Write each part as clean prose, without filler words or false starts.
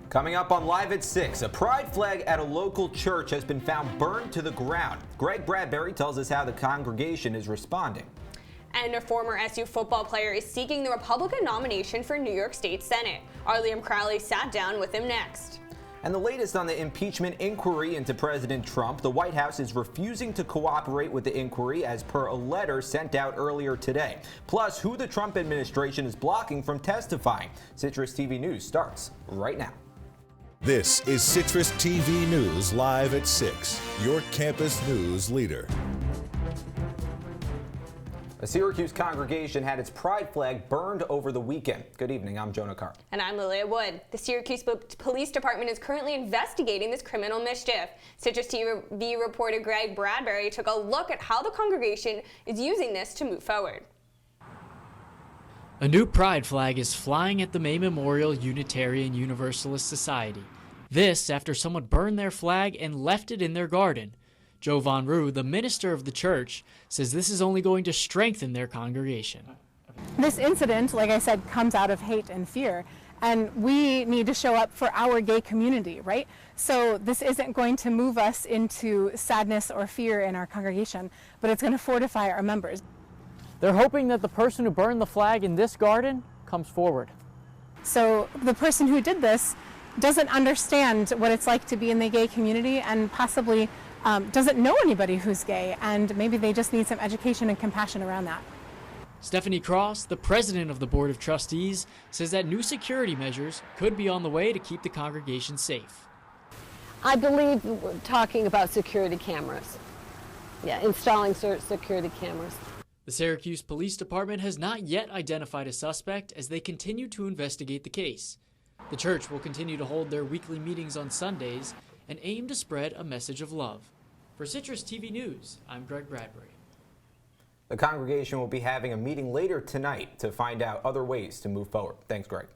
Coming up on Live at 6, a pride flag at a local church has been found burned to the ground. Greg Bradbury tells us how the congregation is responding. And a former SU football player is seeking the Republican nomination for New York State Senate. Our Liam Crowley sat down with him next. And the latest on the impeachment inquiry into President Trump. The White House is refusing to cooperate with the inquiry as per a letter sent out earlier today. Plus, who the Trump administration is blocking from testifying. Citrus TV News starts right now. This is Citrus TV News Live at 6, your campus news leader. A Syracuse congregation had its pride flag burned over the weekend. Good evening, I'm Jonah Karp. And I'm Lilia Wood. The Syracuse Police Department is currently investigating this criminal mischief. CitrusTV reporter Greg Bradbury took a look at how the congregation is using this to move forward. A new pride flag is flying at the May Memorial Unitarian Universalist Society. This after someone burned their flag and left it in their garden. Joe Von Roo, the minister of the church, says this is only going to strengthen their congregation. This incident, like I said, comes out of hate and fear, and we need to show up for our gay community, right? So this isn't going to move us into sadness or fear in our congregation, but it's going to fortify our members. They're hoping that the person who burned the flag in this garden comes forward. So the person who did this doesn't understand what it's like to be in the gay community and possibly doesn't know anybody who's gay, and maybe they just need some education and compassion around that. Stephanie Cross, the president of the Board of Trustees, says that new security measures could be on the way to keep the congregation safe. I believe we're talking about security cameras. Yeah, installing security cameras. The Syracuse Police Department has not yet identified a suspect as they continue to investigate the case. The church will continue to hold their weekly meetings on Sundays and aim to spread a message of love. For Citrus TV News, I'm Greg Bradbury. The congregation will be having a meeting later tonight to find out other ways to move forward. Thanks, Greg.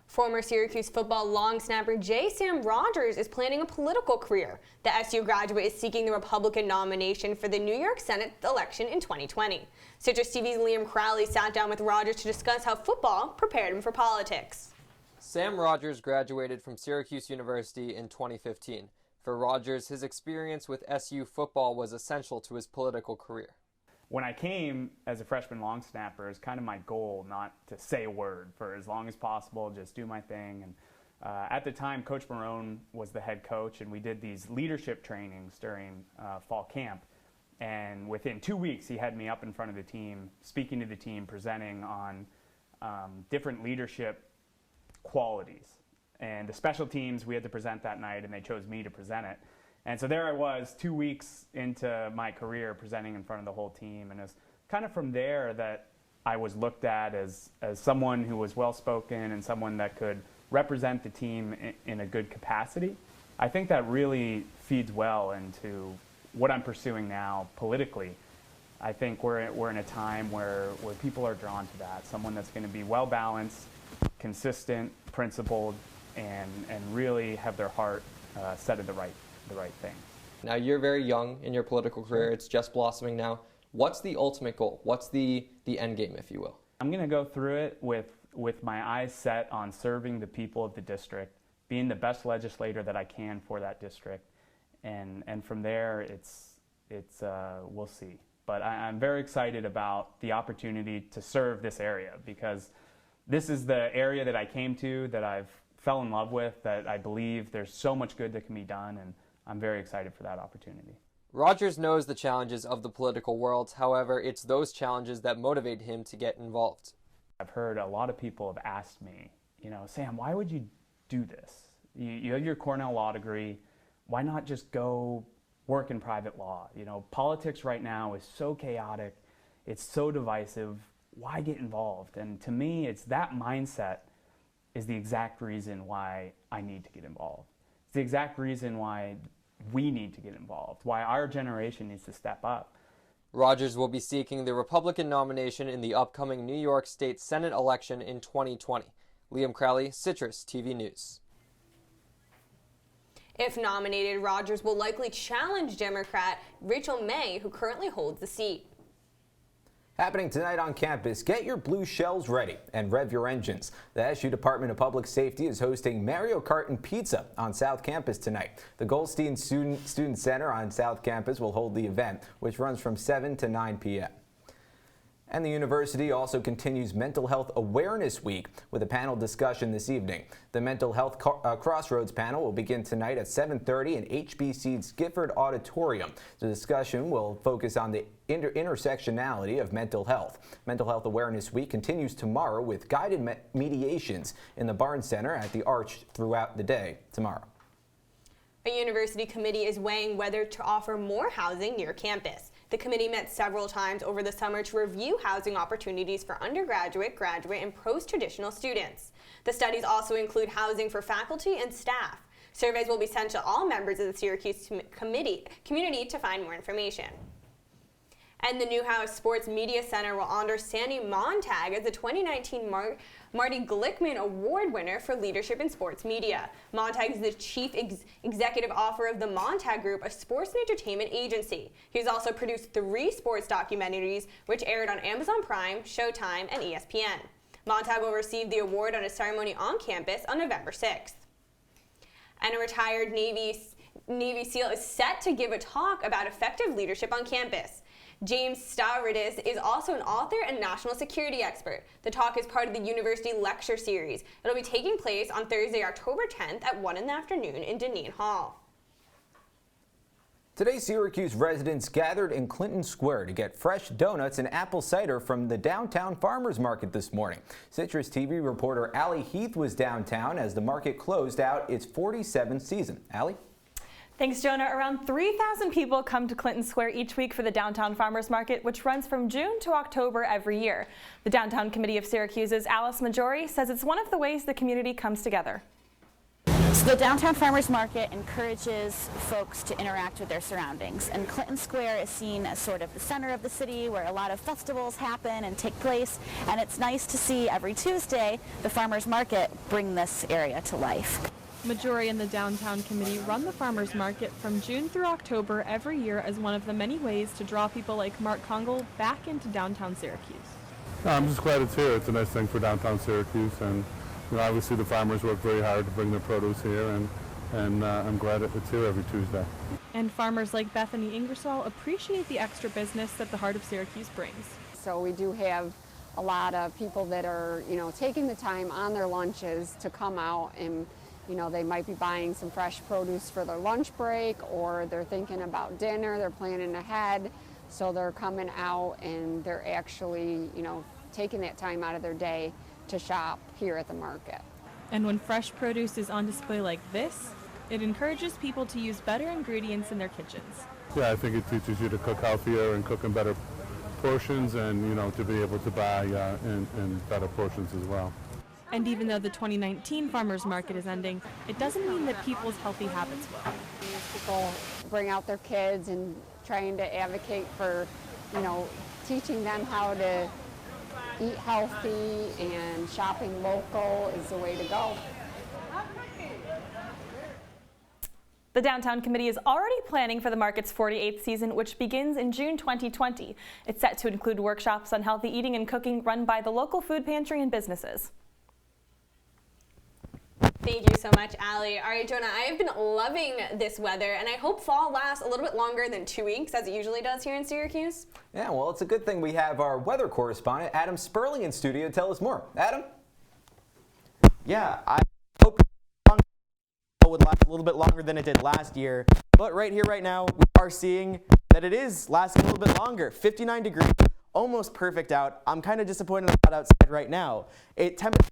Former Syracuse football long snapper Sam Rogers is planning a political career. The SU graduate is seeking the Republican nomination for the New York Senate election in 2020. Citrus TV's Liam Crowley sat down with Rogers to discuss how football prepared him for politics. Sam Rogers graduated from Syracuse University in 2015. For Rogers, his experience with SU football was essential to his political career. When I came as a freshman long snapper, it's kind of my goal not to say a word for as long as possible, just do my thing. And at the time, Coach Marone was the head coach, and we did these leadership trainings during fall camp. And within 2 weeks, he had me up in front of the team, speaking to the team, presenting on different leadership qualities. And the special teams, we had to present that night, and they chose me to present it. And so there I was 2 weeks into my career presenting in front of the whole team. And it was kind of from there that I was looked at as someone who was well-spoken and someone that could represent the team in a good capacity. I think that really feeds well into what I'm pursuing now politically. I think we're in a time where people are drawn to that, someone that's going to be well-balanced, consistent, principled, and really have their heart set at the right thing. Now, you're very young in your political career. It's just blossoming now. What's the ultimate goal? What's the end game, if you will? I'm going to go through it with my eyes set on serving the people of the district, being the best legislator that I can for that district, and from there, it's we'll see. But I'm very excited about the opportunity to serve this area, because this is the area that I came to, that I've fell in love with, that I believe there's so much good that can be done, and I'm very excited for that opportunity. Rogers knows the challenges of the political world. However, it's those challenges that motivate him to get involved. I've heard a lot of people have asked me, Sam, why would you do this? You have your Cornell law degree. Why not just go work in private law? Politics right now is so chaotic. It's so divisive. Why get involved? And to me, it's that mindset is the exact reason why I need to get involved. It's the exact reason why we need to get involved, why our generation needs to step up. Rogers will be seeking the Republican nomination in the upcoming New York State Senate election in 2020. Liam Crowley, Citrus TV News. If nominated, Rogers will likely challenge Democrat Rachel May, who currently holds the seat. Happening tonight on campus, get your blue shells ready and rev your engines. The SU Department of Public Safety is hosting Mario Kart and Pizza on South Campus tonight. The Goldstein Student Center on South Campus will hold the event, which runs from 7 to 9 p.m. And the university also continues Mental Health Awareness Week with a panel discussion this evening. The Mental Health Crossroads panel will begin tonight at 7:30 in HBC's Gifford Auditorium. The discussion will focus on the intersectionality of mental health. Mental Health Awareness Week continues tomorrow with guided mediations in the Barnes Center at the Arch throughout the day tomorrow. A university committee is weighing whether to offer more housing near campus. The committee met several times over the summer to review housing opportunities for undergraduate, graduate, and post-traditional students. The studies also include housing for faculty and staff. Surveys will be sent to all members of the Syracuse community to find more information. And the Newhouse Sports Media Center will honor Sandy Montag as the 2019 Marty Glickman Award winner for leadership in sports media. Montag is the chief executive officer of the Montag Group, a sports and entertainment agency. He's also produced 3 sports documentaries, which aired on Amazon Prime, Showtime, and ESPN. Montag will receive the award at a ceremony on campus on November 6th. And a retired Navy SEAL is set to give a talk about effective leadership on campus. James Stavridis is also an author and national security expert. The talk is part of the university lecture series. It'll be taking place on Thursday, October 10th at 1 in the afternoon in Dineen Hall. Today, Syracuse residents gathered in Clinton Square to get fresh donuts and apple cider from the downtown farmers market this morning. Citrus TV reporter Allie Heath was downtown as the market closed out its 47th season. Allie? Thanks, Jonah. Around 3,000 people come to Clinton Square each week for the Downtown Farmers Market, which runs from June to October every year. The Downtown Committee of Syracuse's Alice Majori says it's one of the ways the community comes together. So the Downtown Farmers Market encourages folks to interact with their surroundings, and Clinton Square is seen as sort of the center of the city where a lot of festivals happen and take place, and it's nice to see every Tuesday the Farmers Market bring this area to life. Majori and the Downtown Committee run the farmers market from June through October every year as one of the many ways to draw people like Mark Congle back into downtown Syracuse. I'm just glad it's here. It's a nice thing for downtown Syracuse, and obviously the farmers work very hard to bring their produce here, and I'm glad it's here every Tuesday. And farmers like Bethany Ingersoll appreciate the extra business that the Heart of Syracuse brings. So we do have a lot of people that are, taking the time on their lunches to come out, and they might be buying some fresh produce for their lunch break, or they're thinking about dinner, they're planning ahead, so they're coming out and they're actually, taking that time out of their day to shop here at the market. And when fresh produce is on display like this, it encourages people to use better ingredients in their kitchens. Yeah, I think it teaches you to cook healthier and cook in better portions, and to be able to buy in better portions as well. And even though the 2019 farmers market is ending, it doesn't mean that people's healthy habits will. People bring out their kids and trying to advocate for, teaching them how to eat healthy, and shopping local is the way to go. The Downtown Committee is already planning for the market's 48th season, which begins in June 2020. It's set to include workshops on healthy eating and cooking run by the local food pantry and businesses. Thank you so much, Allie. All right, Jonah, I have been loving this weather, and I hope fall lasts a little bit longer than 2 weeks, as it usually does here in Syracuse. Yeah, well, it's a good thing we have our weather correspondent, Adam Sperling, in studio to tell us more. Adam? Yeah, I hope it would last a little bit longer than it did last year, but right here, right now, we are seeing that it is lasting a little bit longer. 59 degrees, almost perfect out. I'm kind of disappointed I'm not outside right now. Temperature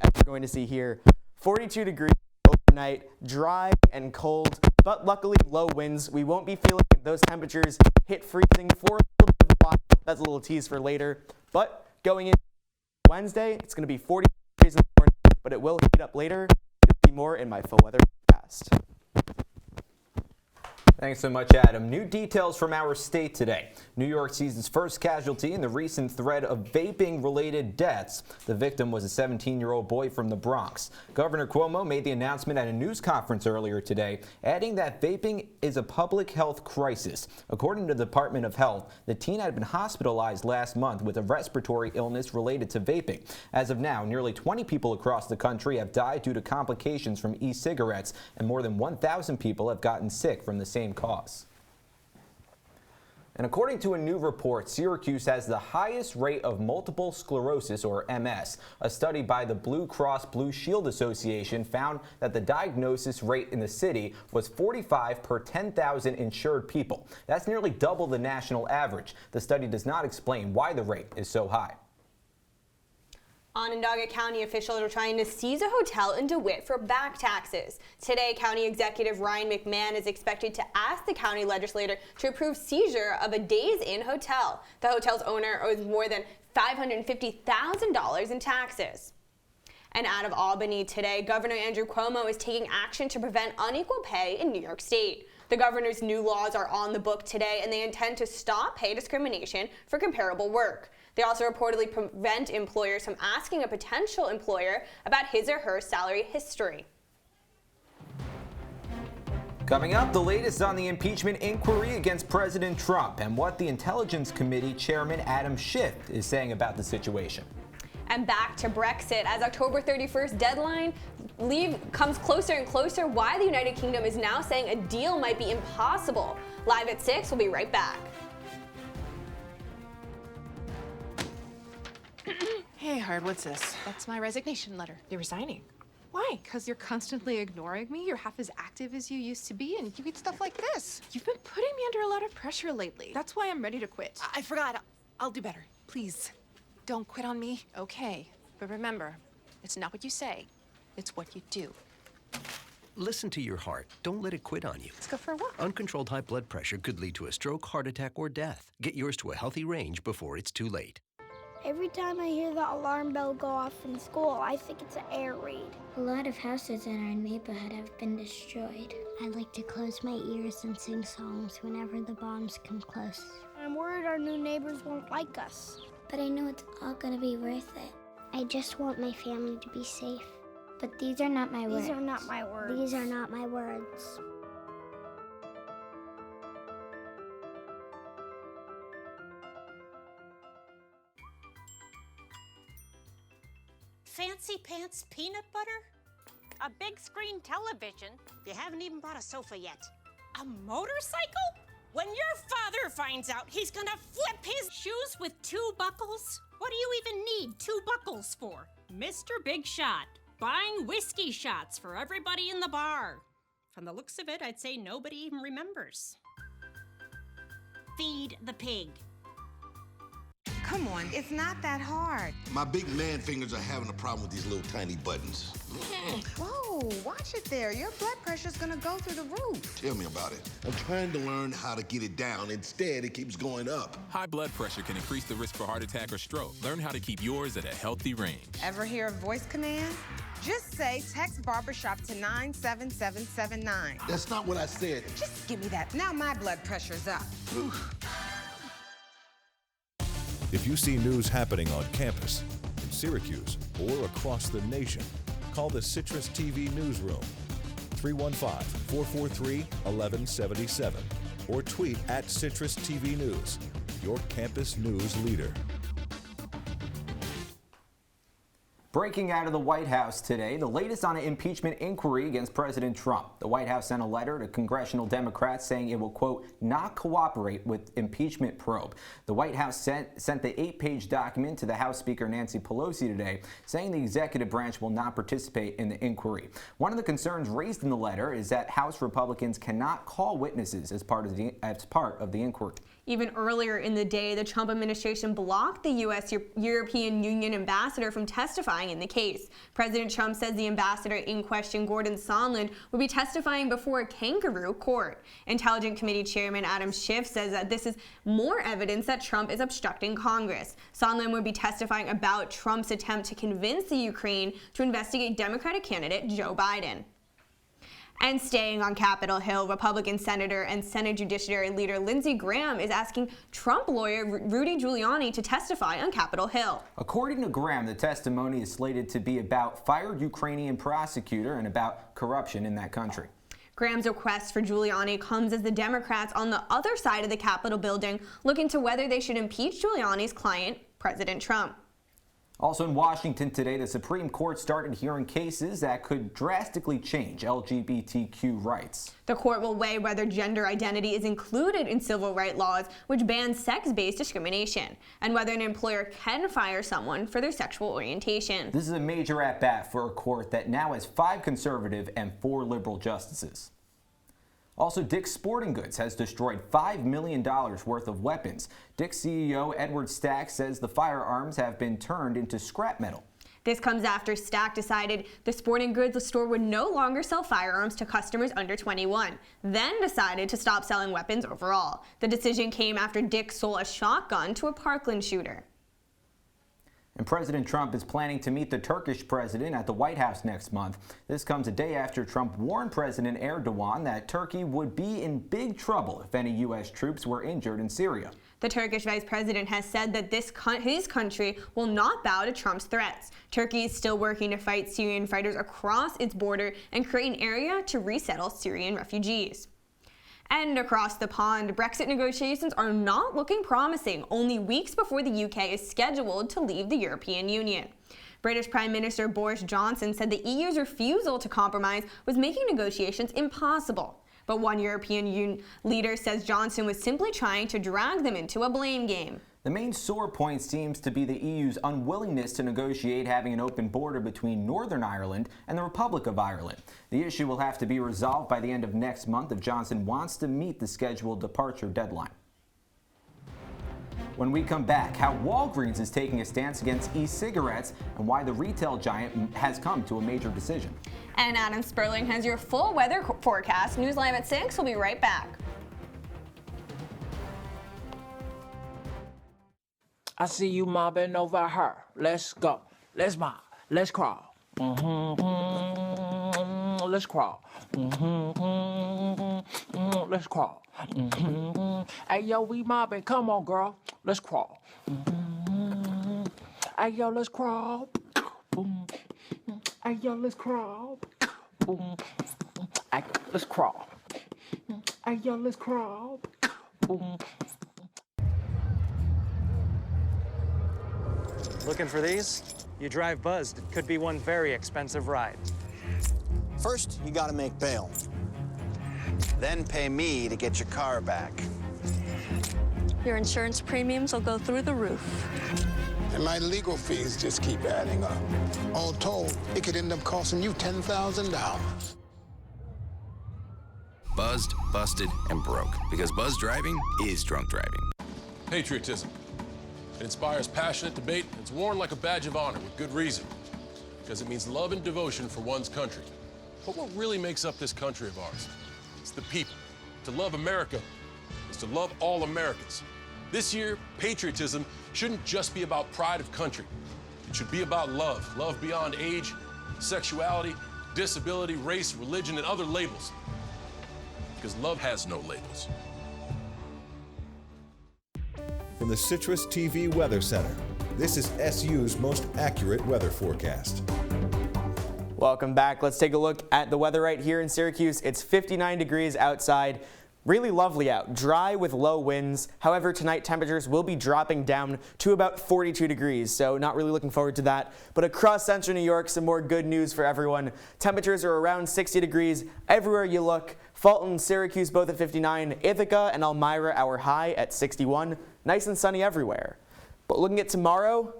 as we're going to see here, 42 degrees overnight, dry and cold, but luckily low winds. We won't be feeling those temperatures hit freezing for a little bit of a while. That's a little tease for later. But going into Wednesday, it's going to be 40 degrees in the morning, but it will heat up later. You'll see more in my full weather forecast. Thanks so much, Adam. New details from our state today. New York sees its first casualty in the recent thread of vaping-related deaths. The victim was a 17-year-old boy from the Bronx. Governor Cuomo made the announcement at a news conference earlier today, adding that vaping is a public health crisis. According to the Department of Health, the teen had been hospitalized last month with a respiratory illness related to vaping. As of now, nearly 20 people across the country have died due to complications from e-cigarettes, and more than 1,000 people have gotten sick from the same cause. And according to a new report, Syracuse has the highest rate of multiple sclerosis, or MS. A study by the Blue Cross Blue Shield Association found that the diagnosis rate in the city was 45 per 10,000 insured people. That's nearly double the national average. The study does not explain why the rate is so high. Onondaga County officials are trying to seize a hotel in DeWitt for back taxes. Today, County Executive Ryan McMahon is expected to ask the county legislature to approve seizure of a Days Inn hotel. The hotel's owner owes more than $550,000 in taxes. And out of Albany today, Governor Andrew Cuomo is taking action to prevent unequal pay in New York State. The governor's new laws are on the book today, and they intend to stop pay discrimination for comparable work. They also reportedly prevent employers from asking a potential employer about his or her salary history. Coming up, the latest on the impeachment inquiry against President Trump and what the Intelligence Committee Chairman Adam Schiff is saying about the situation. And back to Brexit. As October 31st deadline comes closer and closer, why the United Kingdom is now saying a deal might be impossible. Live at 6, we'll be right back. Hey, Hard, what's this? That's my resignation letter. You're resigning. Why? Because you're constantly ignoring me. You're half as active as you used to be, and you eat stuff like this. You've been putting me under a lot of pressure lately. That's why I'm ready to quit. I forgot. I'll do better. Please, don't quit on me. Okay, but remember, it's not what you say. It's what you do. Listen to your heart. Don't let it quit on you. Let's go for a walk. Uncontrolled high blood pressure could lead to a stroke, heart attack, or death. Get yours to a healthy range before it's too late. Every time I hear the alarm bell go off in school, I think it's an air raid. A lot of houses in our neighborhood have been destroyed. I like to close my ears and sing songs whenever the bombs come close. I'm worried our new neighbors won't like us. But I know it's all gonna be worth it. I just want my family to be safe. But these are not my words. These are not my words. These are not my words. Fancy pants peanut butter? A big screen television? You haven't even bought a sofa yet. A motorcycle? When your father finds out, he's gonna flip his shoes with 2 buckles? What do you even need 2 buckles for? Mr. Big Shot, buying whiskey shots for everybody in the bar. From the looks of it, I'd say nobody even remembers. Feed the pig. Come on, it's not that hard. My big man fingers are having a problem with these little tiny buttons. Whoa, watch it there. Your blood pressure's gonna go through the roof. Tell me about it. I'm trying to learn how to get it down. Instead, it keeps going up. High blood pressure can increase the risk for heart attack or stroke. Learn how to keep yours at a healthy range. Ever hear a voice command? Just say text barbershop to 97779. That's not what I said. Just give me that. Now my blood pressure's up. If you see news happening on campus, in Syracuse, or across the nation, call the CitrusTV Newsroom, 315-443-1177, or tweet at CitrusTV News, your campus news leader. Breaking out of the White House today, the latest on an impeachment inquiry against President Trump. The White House sent a letter to congressional Democrats saying it will, quote, not cooperate with impeachment probe. The White House sent the 8-page document to the House Speaker Nancy Pelosi today, saying the executive branch will not participate in the inquiry. One of the concerns raised in the letter is that House Republicans cannot call witnesses as part of the inquiry. Even earlier in the day, the Trump administration blocked the U.S. European Union ambassador from testifying in the case. President Trump says the ambassador in question, Gordon Sondland, will be testifying before a kangaroo court. Intelligence Committee Chairman Adam Schiff says that this is more evidence that Trump is obstructing Congress. Sondland would be testifying about Trump's attempt to convince the Ukraine to investigate Democratic candidate Joe Biden. And staying on Capitol Hill, Republican Senator and Senate Judiciary Leader Lindsey Graham is asking Trump lawyer Rudy Giuliani to testify on Capitol Hill. According to Graham, the testimony is slated to be about fired Ukrainian prosecutor and about corruption in that country. Graham's request for Giuliani comes as the Democrats on the other side of the Capitol building look into whether they should impeach Giuliani's client, President Trump. Also in Washington today, the Supreme Court started hearing cases that could drastically change LGBTQ rights. The court will weigh whether gender identity is included in civil rights laws, which ban sex-based discrimination, and whether an employer can fire someone for their sexual orientation. This is a major at-bat for a court that now has 5 conservative and 4 liberal justices. Also, Dick's Sporting Goods has destroyed $5 million worth of weapons. Dick's CEO Edward Stack says the firearms have been turned into scrap metal. This comes after Stack decided the sporting goods store would no longer sell firearms to customers under 21, then decided to stop selling weapons overall. The decision came after Dick sold a shotgun to a Parkland shooter. And President Trump is planning to meet the Turkish president at the White House next month. This comes a day after Trump warned President Erdogan that Turkey would be in big trouble if any U.S. troops were injured in Syria. The Turkish vice president has said that his country will not bow to Trump's threats. Turkey is still working to fight Syrian fighters across its border and create an area to resettle Syrian refugees. And across the pond, Brexit negotiations are not looking promising, only weeks before the UK is scheduled to leave the European Union. British Prime Minister Boris Johnson said the EU's refusal to compromise was making negotiations impossible. But one European Union leader says Johnson was simply trying to drag them into a blame game. The main sore point seems to be the EU's unwillingness to negotiate having an open border between Northern Ireland and the Republic of Ireland. The issue will have to be resolved by the end of next month if Johnson wants to meet the scheduled departure deadline. When we come back, how Walgreens is taking a stance against e-cigarettes and why the retail giant has come to a major decision. And Adam Sperling has your full weather forecast. News Live at 6. We'll be right back. I see you mobbing over her. Let's go. Let's mob. Let's crawl. Let's crawl. Let's crawl. Hey, yo, we mobbing. Come on, girl. Let's crawl. Hey, yo, let's crawl. Hey, yo, let's crawl. Hey, let's crawl. Hey, yo, let's crawl. Looking for these? You drive buzzed. It could be one very expensive ride. First, you gotta make bail. Then pay me to get your car back. Your insurance premiums will go through the roof. And my legal fees just keep adding up. All told, it could end up costing you $10,000. Buzzed, busted, and broke. Because buzz driving is drunk driving. Patriotism. It inspires passionate debate, and it's worn like a badge of honor with good reason. Because it means love and devotion for one's country. But what really makes up this country of ours? It's the people. To love America is to love all Americans. This year, patriotism shouldn't just be about pride of country. It should be about love. Love beyond age, sexuality, disability, race, religion, and other labels. Because love has no labels. From the Citrus TV Weather Center, this is SU's most accurate weather forecast. Welcome back. Let's take a look at the weather right here in Syracuse. It's 59 degrees outside. Really lovely out, dry with low winds. However, tonight temperatures will be dropping down to about 42 degrees, so not really looking forward to that. But across central New York, some more good news for everyone. Temperatures are around 60 degrees everywhere you look. Fulton, Syracuse both at 59, Ithaca and Elmira our high at 61. Nice and sunny everywhere. But looking at tomorrow,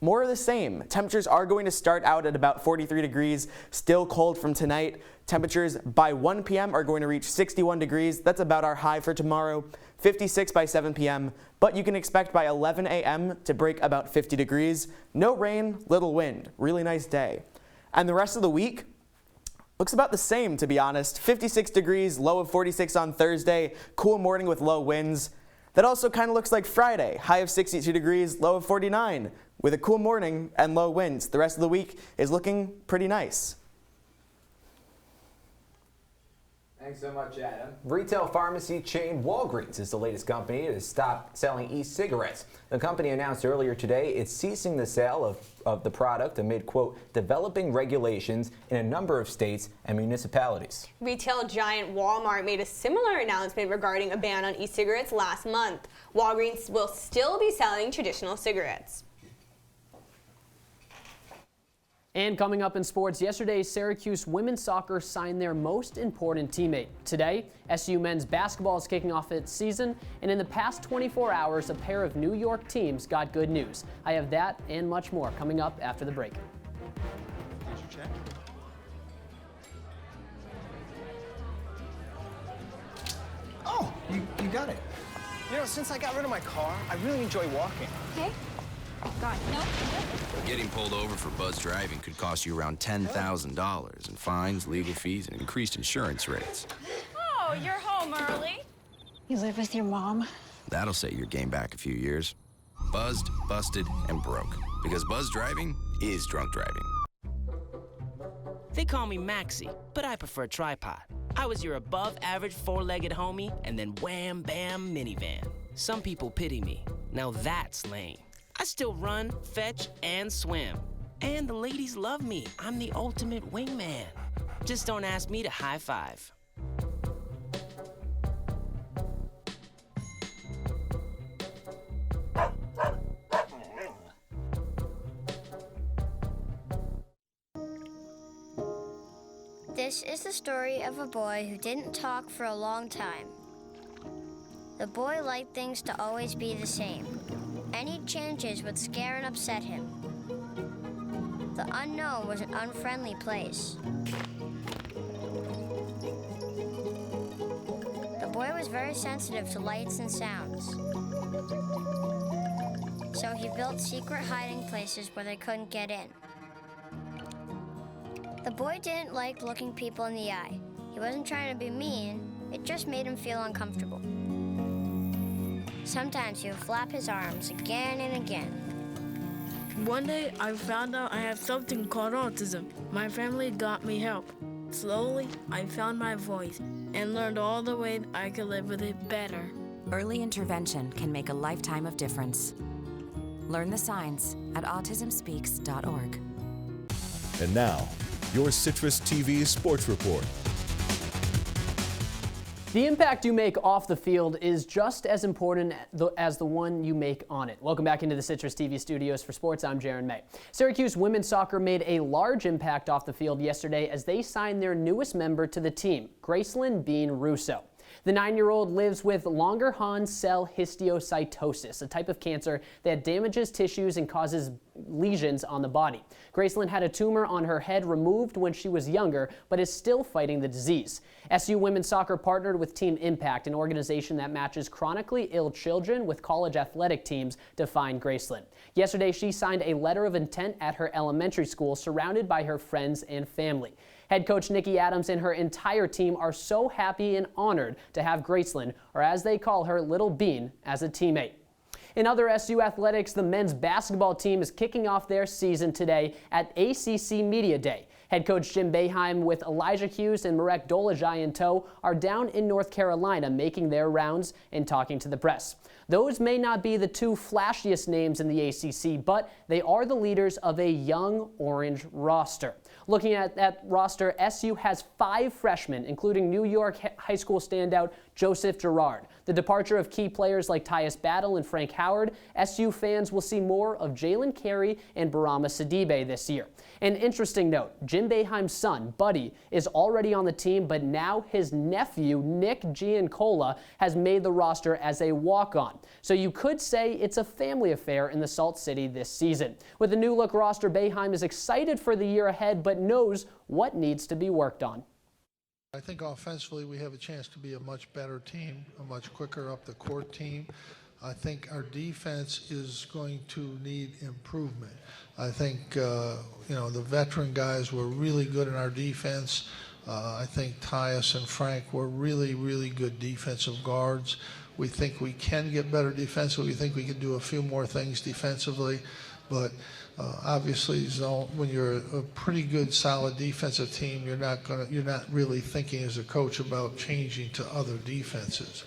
more of the same. Temperatures are going to start out at about 43 degrees, still cold from tonight. Temperatures by 1 p.m. are going to reach 61 degrees. That's about our high for tomorrow. 56 by 7 p.m., but you can expect by 11 a.m. to break about 50 degrees. No rain, little wind. Really nice day. And the rest of the week looks about the same, to be honest. 56 degrees, low of 46 on Thursday. Cool morning with low winds. That also kind of looks like Friday. High of 62 degrees, low of 49. With a cool morning and low winds. The rest of the week is looking pretty nice. Thanks so much, Adam. Retail pharmacy chain Walgreens is the latest company to stop selling e-cigarettes. The company announced earlier today it's ceasing the sale of the product amid, quote, developing regulations in a number of states and municipalities. Retail giant Walmart made a similar announcement regarding a ban on e-cigarettes last month. Walgreens will still be selling traditional cigarettes. And coming up in sports, yesterday Syracuse women's soccer signed their most important teammate. Today, SU men's basketball is kicking off its season, and in the past 24 hours, a pair of New York teams got good news. I have that and much more coming up after the break. Did you check? Oh, you got it. You know, since I got rid of my car, I really enjoy walking. Okay. God, no. Getting pulled over for buzz driving could cost you around $10,000 in fines, legal fees, and increased insurance rates. Oh, you're home early. You live with your mom? That'll set your game back a few years. Buzzed, busted, and broke. Because buzz driving is drunk driving. They call me Maxie, but I prefer tripod. I was your above-average four-legged homie, and then wham, bam, minivan. Some people pity me. Now that's lame. I still run, fetch, and swim. And the ladies love me. I'm the ultimate wingman. Just don't ask me to high five. This is the story of a boy who didn't talk for a long time. The boy liked things to always be the same. Any changes would scare and upset him. The unknown was an unfriendly place. The boy was very sensitive to lights and sounds. So he built secret hiding places where they couldn't get in. The boy didn't like looking people in the eye. He wasn't trying to be mean, it just made him feel uncomfortable. Sometimes he would flap his arms again and again. One day, I found out I have something called autism. My family got me help. Slowly, I found my voice and learned all the ways I could live with it better. Early intervention can make a lifetime of difference. Learn the signs at autismspeaks.org. And now, your Citrus TV Sports Report. The impact you make off the field is just as important as the one you make on it. Welcome back into the Citrus TV studios for sports. I'm Jaron May. Syracuse women's soccer made a large impact off the field yesterday as they signed their newest member to the team, Gracelyn Bean Russo. The 9-year-old lives with Langerhans cell histiocytosis, a type of cancer that damages tissues and causes lesions on the body. Gracelyn had a tumor on her head removed when she was younger, but is still fighting the disease. SU Women's Soccer partnered with Team Impact, an organization that matches chronically ill children with college athletic teams to find Gracelyn. Yesterday, she signed a letter of intent at her elementary school, surrounded by her friends and family. Head coach Nikki Adams and her entire team are so happy and honored to have Gracelyn, or as they call her, Little Bean, as a teammate. In other SU athletics, the men's basketball team is kicking off their season today at ACC Media Day. Head coach Jim Boeheim with Elijah Hughes and Marek Dolajai in tow are down in North Carolina making their rounds and talking to the press. Those may not be the two flashiest names in the ACC, but they are the leaders of a young Orange roster. Looking at that roster, SU has 5 freshmen, including New York high school standout Joseph Girard. The departure of key players like Tyus Battle and Frank Howard, SU fans will see more of Jalen Carey and Barama Sidibe this year. An interesting note, Jim Boeheim's son, Buddy, is already on the team, but now his nephew, Nick Giancola, has made the roster as a walk-on. So you could say it's a family affair in the Salt City this season. With the new-look roster, Boeheim is excited for the year ahead, but knows what needs to be worked on. I think offensively we have a chance to be a much better team, a much quicker up the court team. I think our defense is going to need improvement. I think, the veteran guys were really good in our defense. I think Tyus and Frank were really, really good defensive guards. We think we can get better defensively. We think we can do a few more things defensively. But obviously, when you're a pretty good, solid defensive team, you're not really thinking as a coach about changing to other defenses.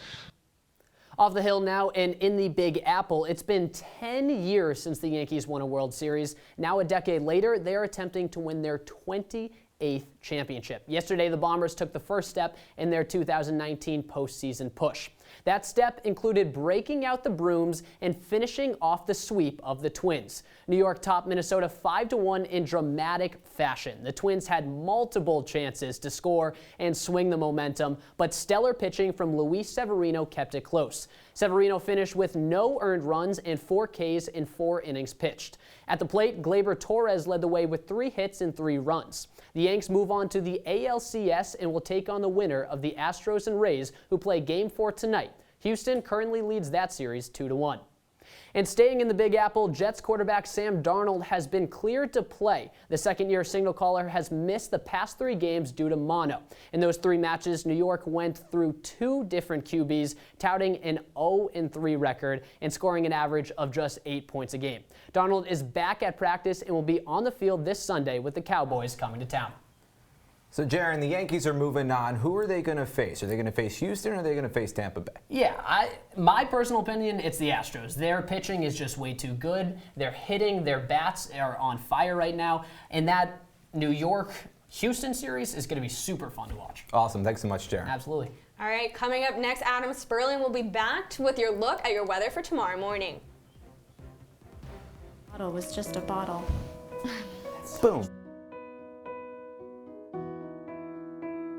Off the hill now and in the Big Apple, it's been 10 years since the Yankees won a World Series. Now, a decade later, they are attempting to win their 28th championship. Yesterday, the Bombers took the first step in their 2019 postseason push. That step included breaking out the brooms and finishing off the sweep of the Twins. New York topped Minnesota 5-1 in dramatic fashion. The Twins had multiple chances to score and swing the momentum, but stellar pitching from Luis Severino kept it close. Severino finished with no earned runs and 4 Ks in 4 innings pitched. At the plate, Gleyber Torres led the way with 3 hits and 3 runs. The Yanks move on to the ALCS and will take on the winner of the Astros and Rays, who play Game 4 tonight. Houston currently leads that series 2-1. And staying in the Big Apple, Jets quarterback Sam Darnold has been cleared to play. The second-year signal caller has missed the past 3 games due to mono. In those 3 matches, New York went through 2 different QBs, touting an 0-3 record and scoring an average of just 8 points a game. Darnold is back at practice and will be on the field this Sunday with the Cowboys coming to town. So, Jaron, the Yankees are moving on. Who are they going to face? Are they going to face Houston or are they going to face Tampa Bay? Yeah, my personal opinion, it's the Astros. Their pitching is just way too good. They're hitting. Their bats are on fire right now. And that New York-Houston series is going to be super fun to watch. Awesome. Thanks so much, Jaron. Absolutely. All right, coming up next, Adam Sperling will be back with your look at your weather for tomorrow morning. The bottle was just a bottle. Boom.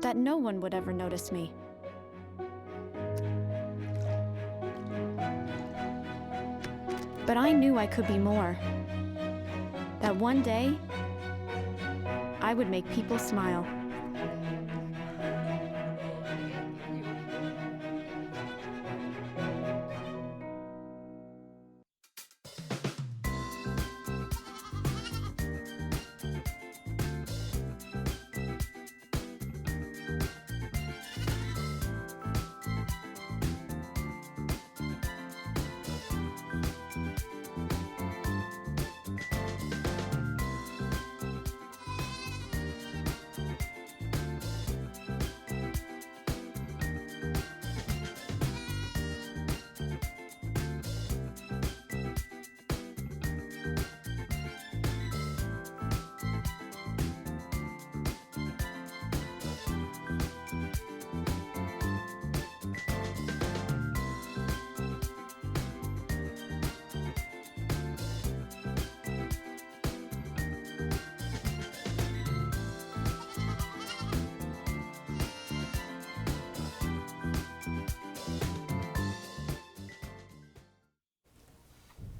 That no one would ever notice me. But I knew I could be more. That one day, I would make people smile.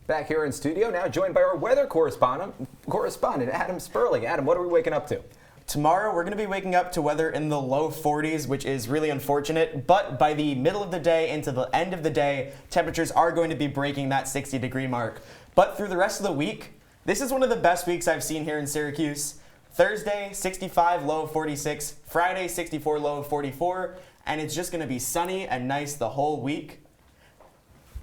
Back here in studio, now joined by our weather correspondent Adam Sperling. Adam, what are we waking up to? Tomorrow, we're going to be waking up to weather in the low 40s, which is really unfortunate. But by the middle of the day into the end of the day, temperatures are going to be breaking that 60-degree mark. But through the rest of the week, this is one of the best weeks I've seen here in Syracuse. Thursday, 65, low of 46. Friday, 64, low of 44. And it's just going to be sunny and nice the whole week.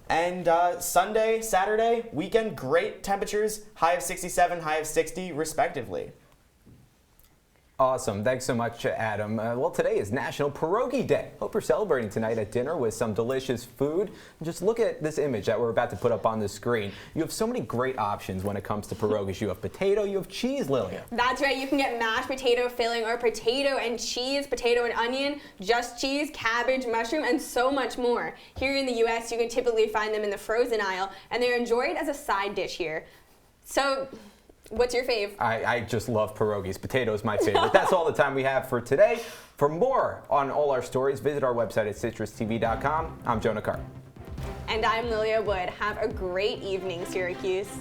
And Sunday, Saturday, weekend, great temperatures, high of 67, high of 60, respectively. Awesome. Thanks so much, Adam. Well, today is National Pierogi Day. Hope you're celebrating tonight at dinner with some delicious food. Just look at this image that we're about to put up on the screen. You have so many great options when it comes to pierogies. You have potato, you have cheese, Lilia. That's right. You can get mashed potato filling or potato and cheese, potato and onion, just cheese, cabbage, mushroom, and so much more. Here in the U.S., you can typically find them in the frozen aisle, and they're enjoyed as a side dish here. So, what's your fave? I just love pierogies. Potato is my favorite. That's all the time we have for today. For more on all our stories, visit our website at CitrusTV.com. I'm Jonah Karp. And I'm Lilia Wood. Have a great evening, Syracuse.